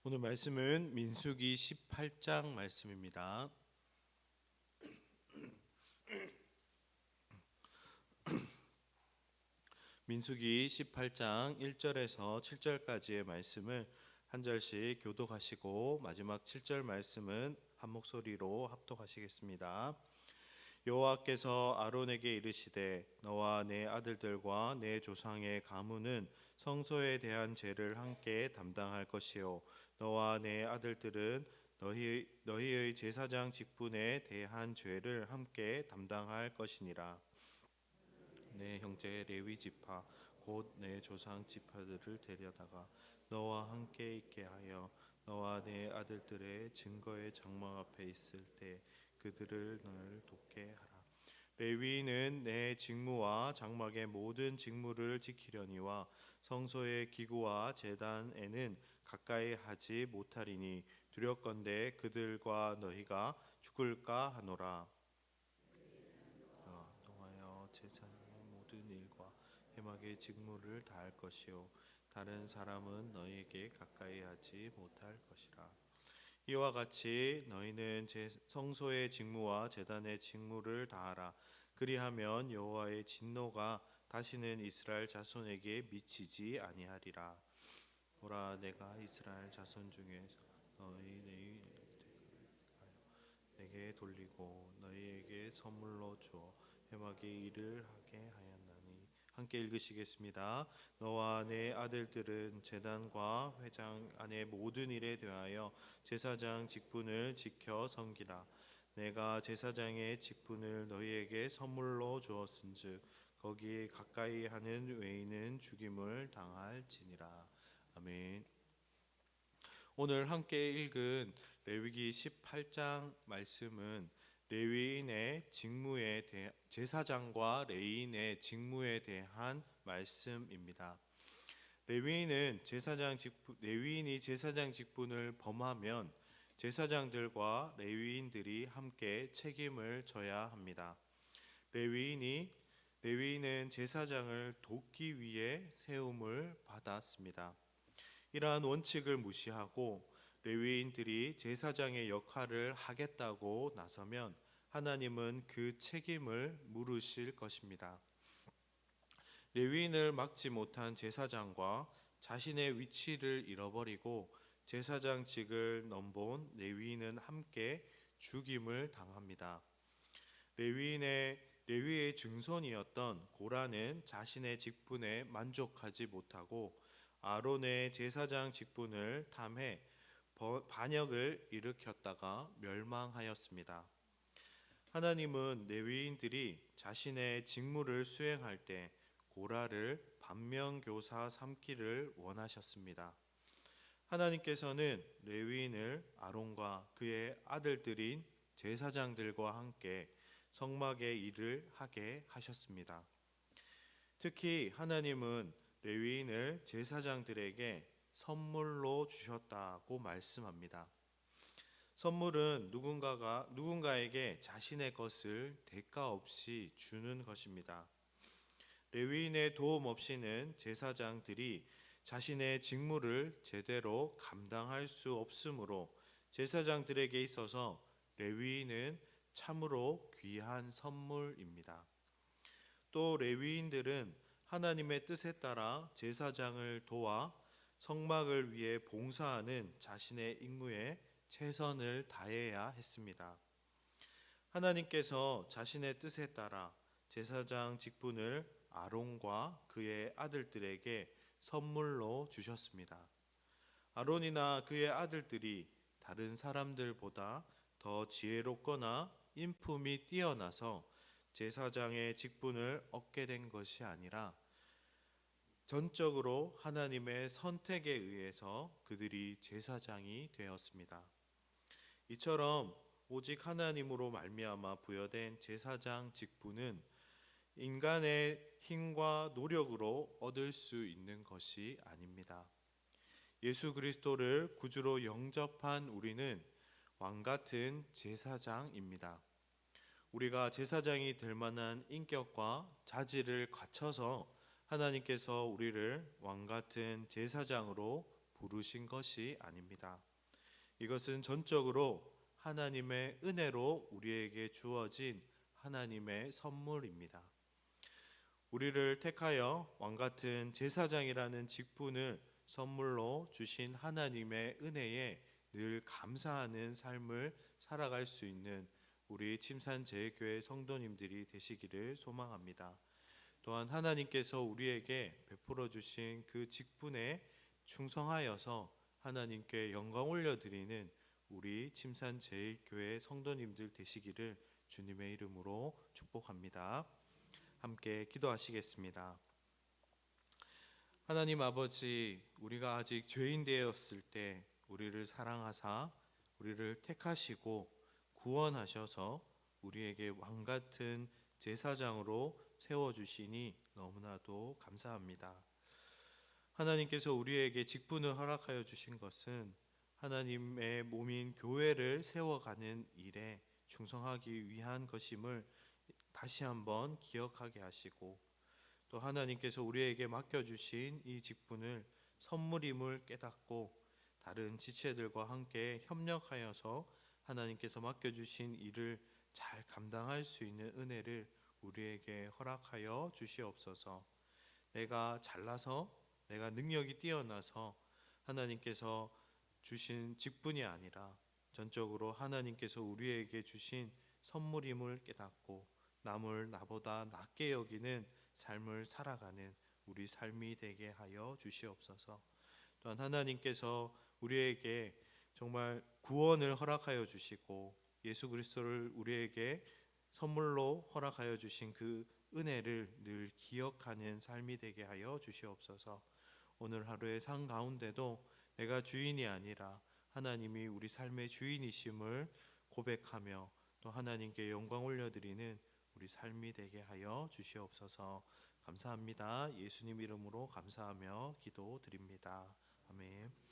오늘 말씀은 민수기 18장 말씀입니다. 민수기 18장 1절에서 7절까지의 말씀을 한 절씩 교독하시고 마지막 7절 말씀은 한 목소리로 합독하시겠습니다. 여호와께서 아론에게 이르시되 너와 내 아들들과 내 조상의 가문은 성소에 대한 죄를 함께 담당할 것이요 너와 내 아들들은 너희의 제사장 직분에 대한 죄를 함께 담당할 것이니라. 내 형제 레위 지파 곧 내 조상 지파들을 데려다가 너와 함께 있게 하여 너와 내 아들들의 증거의 장막 앞에 있을 때 그들을 너를 돕게 하라. 레위인은 내 직무와 장막의 모든 직무를 지키려니와 성소의 기구와 제단에는 가까이 하지 못하리니 두렵건대 그들과 너희가 죽을까 하노라. 통하여 제사의 모든 일과 회막의 직무를 다할 것이요 다른 사람은 너희에게 가까이 하지 못할 것이라. 이와 같이 너희는 성소의 직무와 제단의 직무를 다하라. 그리하면 여호와의 진노가 다시는 이스라엘 자손에게 미치지 아니하리라. 보라, 내가 이스라엘 자손 중에서 너희 내게 돌리고 너희에게 선물로 주어 회막의 일을 하게 하였나니. 함께 읽으시겠습니다. 너와 내 아들들은 제단과 회장 안의 모든 일에 대하여 제사장 직분을 지켜 섬기라. 내가 제사장의 직분을 너희에게 선물로 주었은즉 거기에 가까이 하는 외인은 죽임을 당할지니라. 아멘. 오늘 함께 읽은 레위기 18장 말씀은 레위인의 직무에 대해 제사장과 레위인의 직무에 대한 말씀입니다. 레위인이 제사장 직분을 범하면 제사장들과 레위인들이 함께 책임을 져야 합니다. 레위인은 제사장을 돕기 위해 세움을 받았습니다. 이러한 원칙을 무시하고 레위인들이 제사장의 역할을 하겠다고 나서면 하나님은 그 책임을 물으실 것입니다. 레위인을 막지 못한 제사장과 자신의 위치를 잃어버리고 제사장직을 넘본 레위인은 함께 죽임을 당합니다. 레위의 증손이었던 고라는 자신의 직분에 만족하지 못하고 아론의 제사장 직분을 탐해 반역을 일으켰다가 멸망하였습니다. 하나님은 레위인들이 자신의 직무를 수행할 때 고라를 반면교사 삼기를 원하셨습니다. 하나님께서는 레위인을 아론과 그의 아들들인 제사장들과 함께 성막의 일을 하게 하셨습니다. 특히 하나님은 레위인을 제사장들에게 선물로 주셨다고 말씀합니다. 선물은 누군가에게 자신의 것을 대가 없이 주는 것입니다. 레위인의 도움 없이는 제사장들이 자신의 직무를 제대로 감당할 수 없으므로 제사장들에게 있어서 레위인은 참으로 귀한 선물입니다. 또 레위인들은 하나님의 뜻에 따라 제사장을 도와 성막을 위해 봉사하는 자신의 임무에 최선을 다해야 했습니다. 하나님께서 자신의 뜻에 따라 제사장 직분을 아론과 그의 아들들에게 선물로 주셨습니다. 아론이나 그의 아들들이 다른 사람들보다 더 지혜롭거나 인품이 뛰어나서 제사장의 직분을 얻게 된 것이 아니라 전적으로 하나님의 선택에 의해서 그들이 제사장이 되었습니다. 이처럼 오직 하나님으로 말미암아 부여된 제사장 직분은 인간의 힘과 노력으로 얻을 수 있는 것이 아닙니다. 예수 그리스도를 구주로 영접한 우리는 왕 같은 제사장입니다. 우리가 제사장이 될 만한 인격과 자질을 갖춰서 하나님께서 우리를 왕 같은 제사장으로 부르신 것이 아닙니다. 이것은 전적으로 하나님의 은혜로 우리에게 주어진 하나님의 선물입니다. 우리를 택하여 왕같은 제사장이라는 직분을 선물로 주신 하나님의 은혜에 늘 감사하는 삶을 살아갈 수 있는 우리 침산제일교회 성도님들이 되시기를 소망합니다. 또한 하나님께서 우리에게 베풀어 주신 그 직분에 충성하여서 하나님께 영광 올려드리는 우리 침산제일교회 성도님들 되시기를 주님의 이름으로 축복합니다. 함께 기도하시겠습니다. 하나님 아버지, 우리가 아직 죄인 되었을 때 우리를 사랑하사 우리를 택하시고 구원하셔서 우리에게 왕같은 제사장으로 세워주시니 너무나도 감사합니다. 하나님께서 우리에게 직분을 허락하여 주신 것은 하나님의 몸인 교회를 세워가는 일에 충성하기 위한 것임을 다시 한번 기억하게 하시고, 또 하나님께서 우리에게 맡겨주신 이 직분을 선물임을 깨닫고 다른 지체들과 함께 협력하여서 하나님께서 맡겨주신 일을 잘 감당할 수 있는 은혜를 우리에게 허락하여 주시옵소서. 내가 잘나서, 내가 능력이 뛰어나서 하나님께서 주신 직분이 아니라 전적으로 하나님께서 우리에게 주신 선물임을 깨닫고 남을 나보다 낮게 여기는 삶을 살아가는 우리 삶이 되게 하여 주시옵소서. 또한 하나님께서 우리에게 정말 구원을 허락하여 주시고 예수 그리스도를 우리에게 선물로 허락하여 주신 그 은혜를 늘 기억하는 삶이 되게 하여 주시옵소서. 오늘 하루의 삶 가운데도 내가 주인이 아니라 하나님이 우리 삶의 주인이심을 고백하며 또 하나님께 영광 올려드리는 우리 삶이 되게 하여 주시옵소서. 감사합니다. 예수님 이름으로 감사하며 기도드립니다. 아멘.